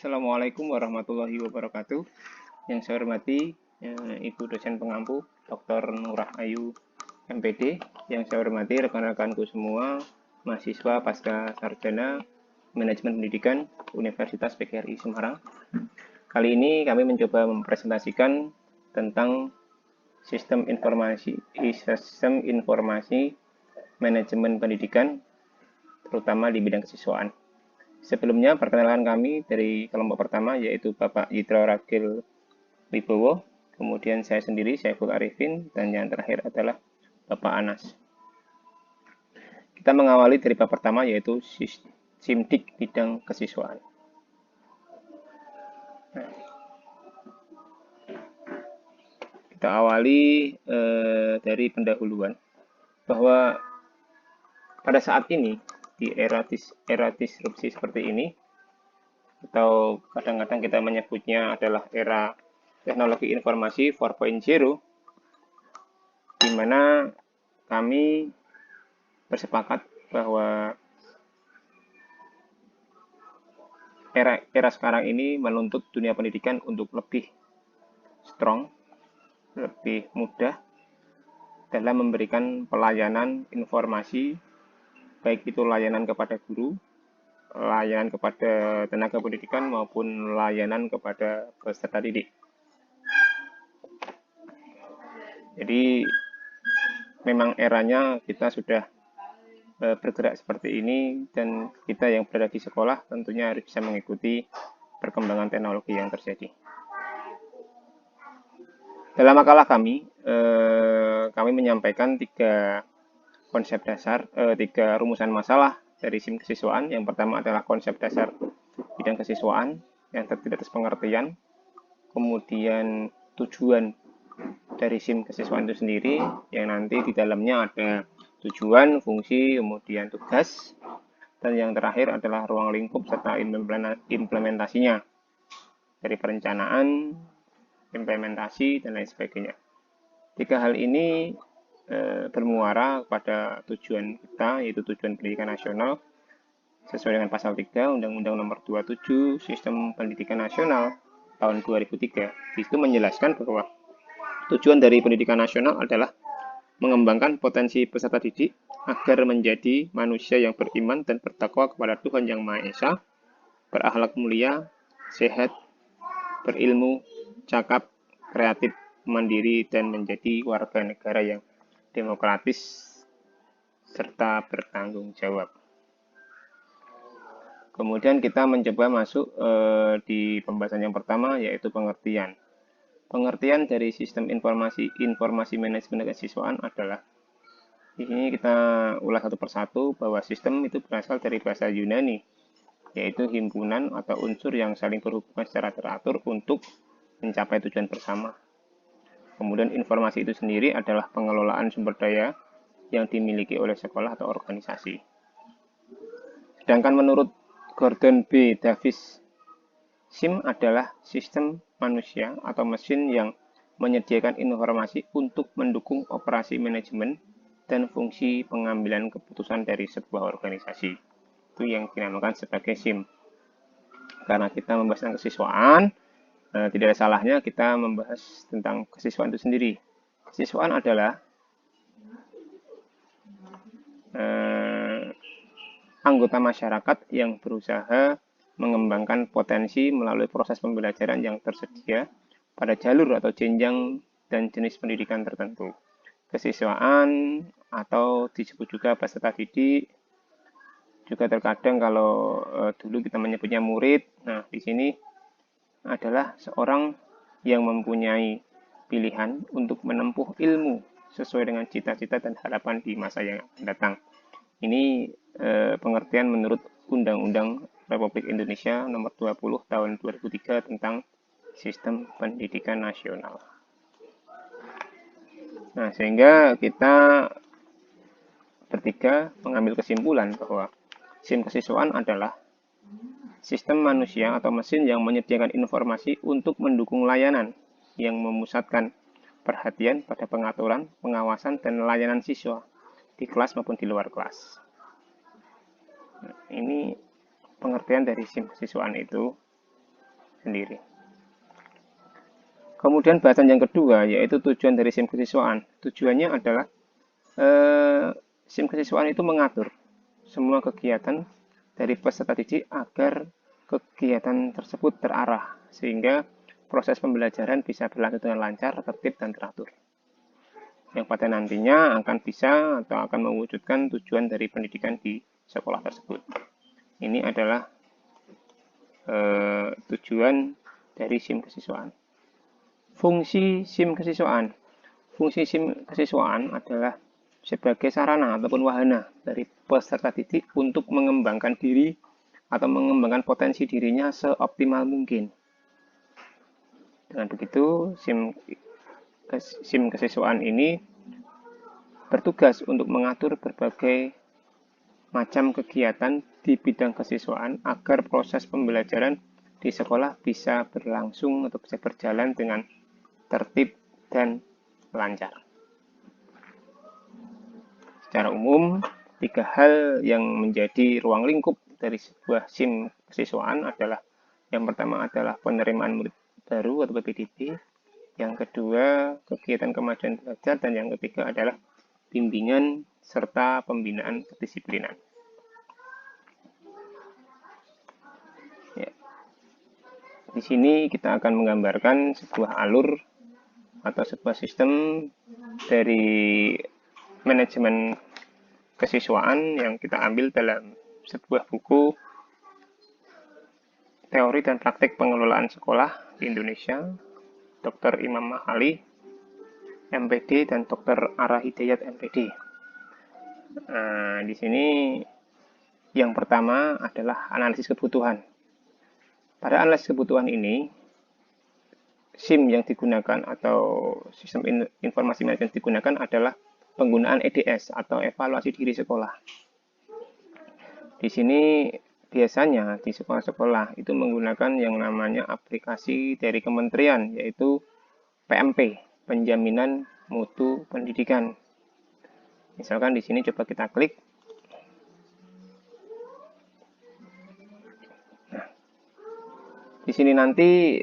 Assalamualaikum warahmatullahi wabarakatuh. Yang saya hormati Ibu dosen pengampu Dr. Nurah Ayu MPD. Yang saya hormati rekan-rekanku semua, mahasiswa pasca sarjana manajemen pendidikan Universitas PGRI Semarang. Kali ini kami mencoba mempresentasikan tentang sistem informasi manajemen pendidikan, terutama di bidang kesiswaan. Sebelumnya, perkenalan kami dari kelompok pertama yaitu Bapak Yitra Ragil Wibowo, kemudian saya sendiri, Syaiful Arifin, dan yang terakhir adalah Bapak Anas. Kita mengawali dari bab pertama yaitu SIMDIK bidang kesiswaan. Kita awali dari pendahuluan bahwa pada saat ini di era disrupsi seperti ini, atau kadang-kadang kita menyebutnya adalah era teknologi informasi 4.0, di mana kami bersepakat bahwa era sekarang ini menuntut dunia pendidikan untuk lebih strong, lebih mudah dalam memberikan pelayanan informasi, baik itu layanan kepada guru, layanan kepada tenaga pendidikan, maupun layanan kepada peserta didik. Jadi memang eranya kita sudah bergerak seperti ini, dan kita yang berada di sekolah tentunya harus bisa mengikuti perkembangan teknologi yang terjadi. Dalam makalah kami menyampaikan tiga konsep dasar, tiga rumusan masalah dari SIM kesiswaan. Yang pertama adalah konsep dasar bidang kesiswaan yang terdiri atas pengertian, kemudian tujuan dari SIM kesiswaan itu sendiri, yang nanti di dalamnya ada tujuan, fungsi, kemudian tugas, dan yang terakhir adalah ruang lingkup serta implementasinya dari perencanaan, implementasi, dan lain sebagainya. Tiga hal ini bermuara pada tujuan kita, yaitu tujuan pendidikan nasional sesuai dengan pasal 3 Undang-Undang Nomor 27 Sistem Pendidikan Nasional tahun 2003. Di situ menjelaskan bahwa tujuan dari pendidikan nasional adalah mengembangkan potensi peserta didik agar menjadi manusia yang beriman dan bertakwa kepada Tuhan Yang Maha Esa, berakhlak mulia, sehat, berilmu, cakap, kreatif, mandiri, dan menjadi warga negara yang demokratis serta bertanggung jawab. Kemudian kita mencoba masuk di pembahasan yang pertama, yaitu pengertian. Pengertian dari sistem informasi manajemen kesiswaan adalah, di sini kita ulas satu persatu, bahwa sistem itu berasal dari bahasa Yunani, yaitu himpunan atau unsur yang saling berhubungan secara teratur untuk mencapai tujuan bersama. Kemudian informasi itu sendiri adalah pengelolaan sumber daya yang dimiliki oleh sekolah atau organisasi. Sedangkan menurut Gordon B. Davis, SIM adalah sistem manusia atau mesin yang menyediakan informasi untuk mendukung operasi manajemen dan fungsi pengambilan keputusan dari sebuah organisasi. Itu yang dinamakan sebagai SIM. Karena kita membahas tentang kesiswaan, tidak ada salahnya kita membahas tentang kesiswaan itu sendiri. Kesiswaan adalah anggota masyarakat yang berusaha mengembangkan potensi melalui proses pembelajaran yang tersedia pada jalur atau jenjang dan jenis pendidikan tertentu. Kesiswaan atau disebut juga peserta didik, juga terkadang kalau dulu kita menyebutnya murid. Nah, di sini adalah seorang yang mempunyai pilihan untuk menempuh ilmu sesuai dengan cita-cita dan harapan di masa yang akan datang. Ini pengertian menurut Undang-Undang Republik Indonesia Nomor 20 Tahun 2003 tentang Sistem Pendidikan Nasional. Nah, sehingga kita bertiga mengambil kesimpulan bahwa SIM kesiswaan adalah sistem manusia atau mesin yang menyediakan informasi untuk mendukung layanan yang memusatkan perhatian pada pengaturan, pengawasan, dan layanan siswa di kelas maupun di luar kelas. Nah, ini pengertian dari SIM kesiswaan itu. sendiri. Kemudian bahasan yang kedua yaitu tujuan dari SIM kesiswaan. Tujuannya adalah SIM kesiswaan itu mengatur semua kegiatan dari peserta didik agar kegiatan tersebut terarah sehingga proses pembelajaran bisa berlangsung dengan lancar, tertib, dan teratur. Yang pada nantinya akan bisa atau akan mewujudkan tujuan dari pendidikan di sekolah tersebut. Ini adalah tujuan dari SIM kesiswaan. Fungsi SIM kesiswaan. Fungsi SIM kesiswaan adalah sebagai sarana ataupun wahana dari peserta didik untuk mengembangkan diri atau mengembangkan potensi dirinya seoptimal mungkin. Dengan begitu, SIM kesiswaan ini bertugas untuk mengatur berbagai macam kegiatan di bidang kesiswaan agar proses pembelajaran di sekolah bisa berlangsung atau bisa berjalan dengan tertib dan lancar. Secara umum, 3 hal yang menjadi ruang lingkup dari sebuah SIM kesiswaan adalah yang pertama adalah penerimaan murid baru atau PPDB, yang kedua kegiatan kemajuan belajar, dan yang ketiga adalah bimbingan serta pembinaan kedisiplinan. Ya. Di sini kita akan menggambarkan sebuah alur atau sebuah sistem dari manajemen kesiswaan yang kita ambil dalam sebuah buku teori dan praktik pengelolaan sekolah di Indonesia, Dr. Imam Mahali, MPD, dan Dr. Ara Hidayat, MPD. Nah, di sini yang pertama adalah analisis kebutuhan. Pada analisis kebutuhan ini, SIM yang digunakan atau sistem informasi manajemen yang digunakan adalah penggunaan EDS atau evaluasi diri sekolah. Di sini biasanya di sekolah-sekolah itu menggunakan yang namanya aplikasi dari kementerian, yaitu PMP, Penjaminan Mutu Pendidikan. Misalkan di sini coba kita klik. Nah, di sini nanti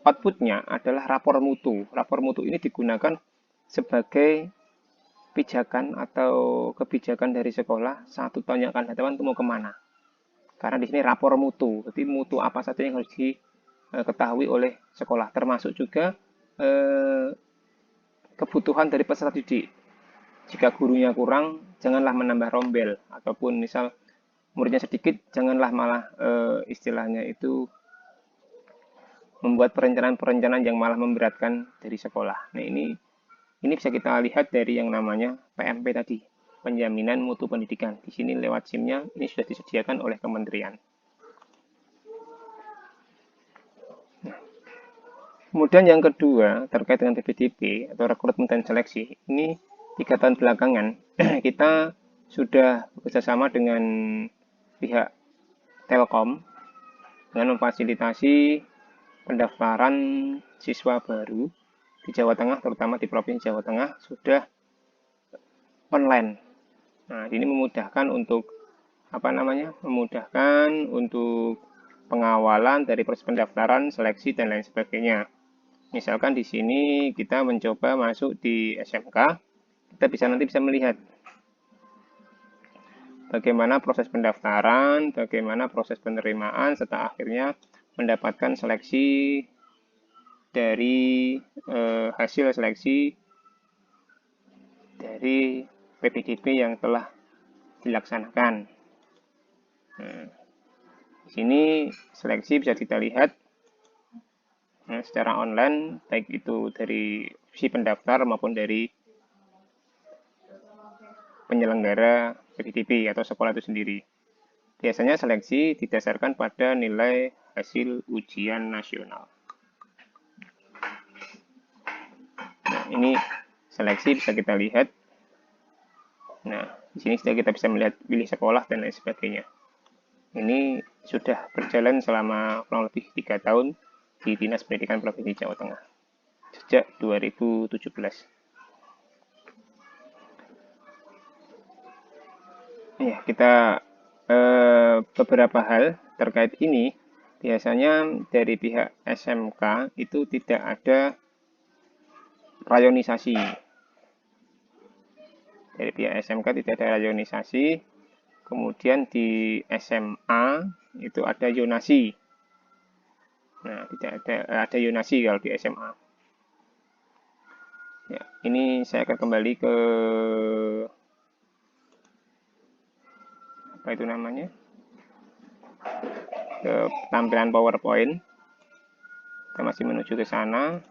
outputnya adalah rapor mutu. Rapor mutu ini digunakan sebagai pijakan atau kebijakan dari sekolah 1 tahun yang akan datang itu mau kemana. Karena di sini rapor mutu, jadi mutu apa saja yang harus diketahui oleh sekolah, termasuk juga kebutuhan dari peserta didik. Jika gurunya kurang, janganlah menambah rombel, ataupun misal muridnya sedikit, janganlah malah istilahnya itu membuat perencanaan-perencanaan yang malah memberatkan dari sekolah. Nah, ini bisa kita lihat dari yang namanya PMP tadi, Penjaminan Mutu Pendidikan. Di sini lewat SIM-nya ini sudah disediakan oleh kementerian. Nah, kemudian yang kedua terkait dengan PPDB atau rekrutmen dan seleksi. Ini 3 tahun belakangan kita sudah bekerjasama dengan pihak Telkom dengan memfasilitasi pendaftaran siswa baru di Jawa Tengah, terutama di Provinsi Jawa Tengah, sudah online. Nah, ini memudahkan untuk memudahkan untuk pengawalan dari proses pendaftaran, seleksi, dan lain sebagainya. Misalkan di sini kita mencoba masuk di SMK, kita nanti bisa melihat bagaimana proses pendaftaran, bagaimana proses penerimaan, serta akhirnya mendapatkan seleksi dari hasil seleksi dari PPDB yang telah dilaksanakan. Nah, di sini seleksi bisa kita lihat secara online, baik itu dari si pendaftar maupun dari penyelenggara PPDB atau sekolah itu sendiri. Biasanya seleksi didasarkan pada nilai hasil ujian nasional. Nah, ini seleksi bisa kita lihat. Nah, di sini sudah kita bisa melihat pilih sekolah dan lain sebagainya. Ini sudah berjalan selama kurang lebih 3 tahun di Dinas Pendidikan Provinsi Jawa Tengah sejak 2017. Ya, kita beberapa hal terkait ini. Biasanya dari pihak SMK itu tidak ada rayonisasi. Dari pihak SMK tidak ada rayonisasi. Kemudian di SMA itu ada yonasi. Nah, tidak ada yonasi kalau di SMA. Ya, ini saya akan kembali ke apa itu namanya? Ke tampilan PowerPoint. Kita masih menuju ke sana.